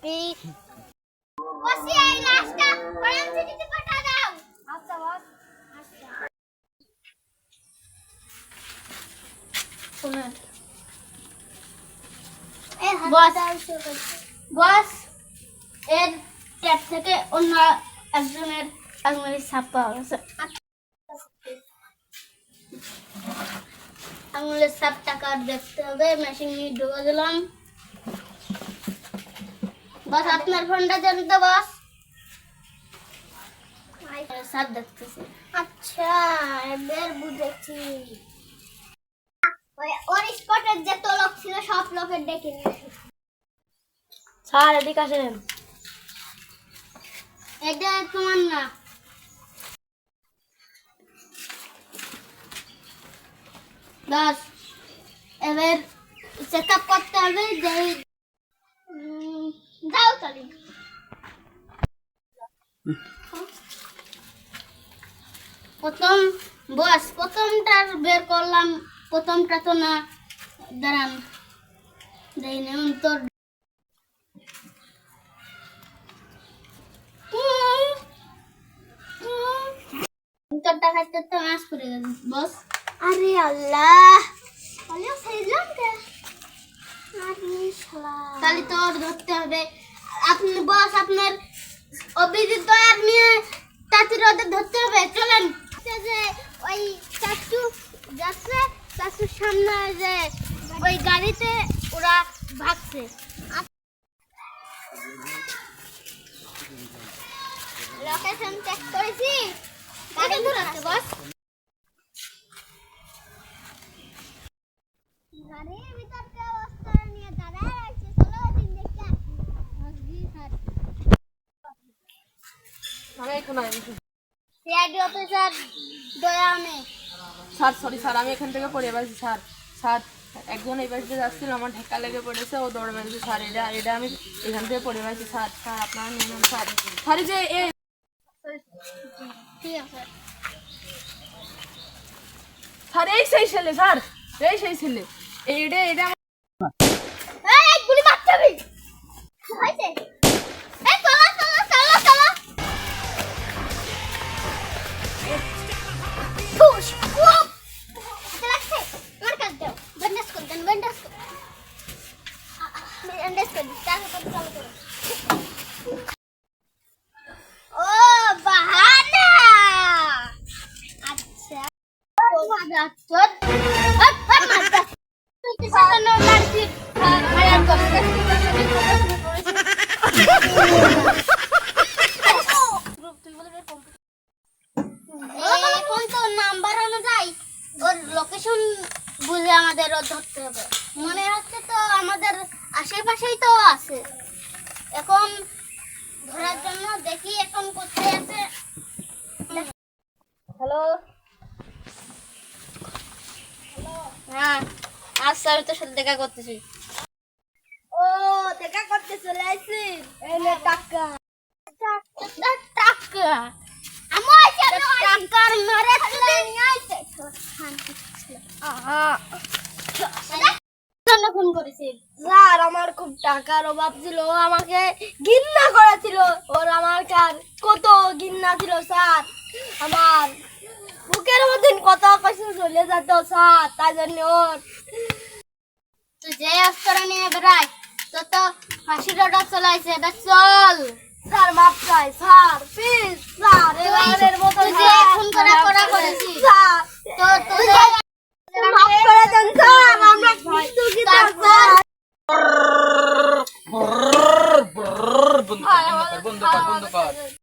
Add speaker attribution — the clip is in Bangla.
Speaker 1: কি বসি এই লাস্টটা ফরেন সিটিতে পাঠা দাও। আচ্ছা বস। আচ্ছা শুনুন এই হাতটা বস এর ট্যাপ থেকে অন্য একজনের আঙুলের ছাপ পাওয়া গেছে। আঙুলের ছাপ টাকা দেখতে হবে, মেশিন নিয়ে ঢুকে দিলাম। বস আপনার ফোনটা দেন তো বস। ছাপ দেখতেছি। আচ্ছা এবার বুঝেছি, ওর স্পটের যে লোক ছিল সব লোকের ডেকে নিয়ে
Speaker 2: স্যার এদিকে আসেন।
Speaker 1: এটা তোমার না। বাস এবার চেক আপ করতে হবে যে যাও তালি প্রথম বস প্রথমটা বের করলাম, প্রথমটা তো না, দাঁড়ান দেই না তোর উত্তরটা খাইতে তো মাস করে গেল বস। আরে আল্লাহ আলিও সাইলাম কে আরে শালা তাহলে তো ওর ধরতে হবে। আপনি বস আপনার অভিজিৎ দয়ার নিয়ে তাঁতির ওদের ধরতে হবে, চলেন। যে ওই চাচু যাচ্ছে, চাচুর সামনে যে ওই গাড়িতে ওরা ভাগছে। লোকেশন চেক করেছি, গাড়ি ঘুরাচ্ছে বস। গাড়ির ভিতর কে অবস্থা নিয়ে দাঁড়ায় আছে, চলো দিন দেখতে আসবি স্যার।
Speaker 2: আমি এখন
Speaker 1: সিআইডি অফিসার দয়া আমি।
Speaker 2: স্যার সরি স্যার, আমি এখান থেকে পড়ে পাইছি স্যার। স্যার একজন এই পাশে যাচ্ছিল, আমার ঢেকা লেগে পড়েছে, ও দৌড়ে পেয়েছে স্যার। এটা আমি এখান থেকে পড়ে পাইছি স্যার। স্যার আপনারা নিয়ে নেন স্যার। স্যার যে
Speaker 1: ঠিক আছে
Speaker 2: স্যার এই সেই ছেলে স্যার, এই সেই ছেলে। এটা
Speaker 1: এই গুলি মারতে হবে হইছে। এই চলো চলো চলো চলো পুশ উপ লাগছে মার কাট দাও, ব্যান্ডেজ কর দেন, ব্যান্ডেজ কর তারপর চালু করো। ও বাহানা আচ্ছা ও বাবা চল হট হট মারতা তুই কি সাধারণ মারছি মারার করতে গ্রুপ তুই বলে বের কম্পিউটার এখন তো নাম্বার অনুযায়ী ওর লোকেশন বুঝে আমাদের ও ধরতে হবে। মনে হচ্ছে তো আমাদের আশেপাশেই তো আছে, এখন ধরার জন্য দেখি এখন কোথায় আছে।
Speaker 2: হ্যালো
Speaker 1: হ্যাঁ আচ্ছা আমি তোর সাথে দেখা করতেছি।
Speaker 2: ও দেখা করতে চলে আসছি। এই নে টাকা।
Speaker 1: টাকা আমার টাকার মারে চলে নিয়ে আইছে ফোন করেছি।
Speaker 2: স্যার আমার খুব টাকার অভাব ছিল, ও আমাকে ঘৃণা করেছিল। ওর আমার কার কত ঘৃণা ছিল স্যার, আমার বুকের মধ্যে কত কষ্ট চলে যেত স্যার। তাই জন্য ওর
Speaker 1: তুই যে অস্ত্র নিয়ে বেড়াই তো তো ফাঁসির অর্ডার চলাইছে, এবার চল।
Speaker 2: স্যার মাফ চাই স্যার, প্লিজ স্যার, এবারের মতো
Speaker 1: তুই যে খুন করা করা করেছিস
Speaker 2: স্যার,
Speaker 1: তো তুই
Speaker 2: মাফ করে দেন স্যার, আমরা কিছু কি
Speaker 3: বন্ধ কর